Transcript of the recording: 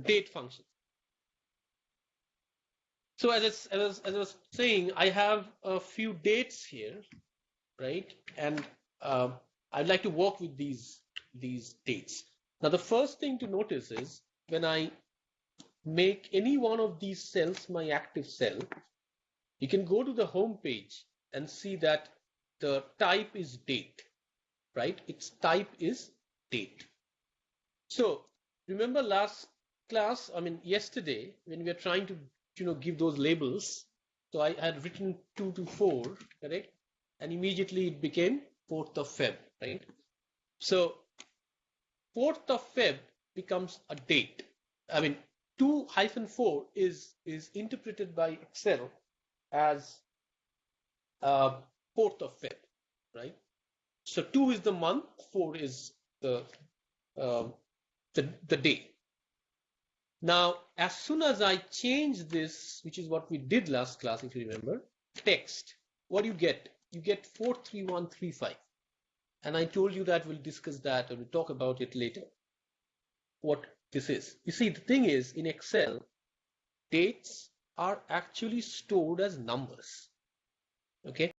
date function. So as I was saying, I have a few dates here, right? And I'd like to work with these dates. Now, the first thing to notice is when I make any one of these cells my active cell, you can go to the home page and see that the type is date, right? Its type is date. So remember last class, I mean yesterday, when we were trying to give those labels, so I had written 2 to 4, correct? And immediately it became 4th of Feb, right? So 4th of Feb becomes a date. I mean 2-4 is interpreted by Excel as 4th of Feb, right? So 2 is the month, 4 is the day. Now, as soon as I change this, which is what we did last class, if you remember, text, what do you get? You get 43135. And I told you that we'll discuss that or we'll talk about it later, what this is. You see, the thing is, in Excel, dates are actually stored as numbers. Okay?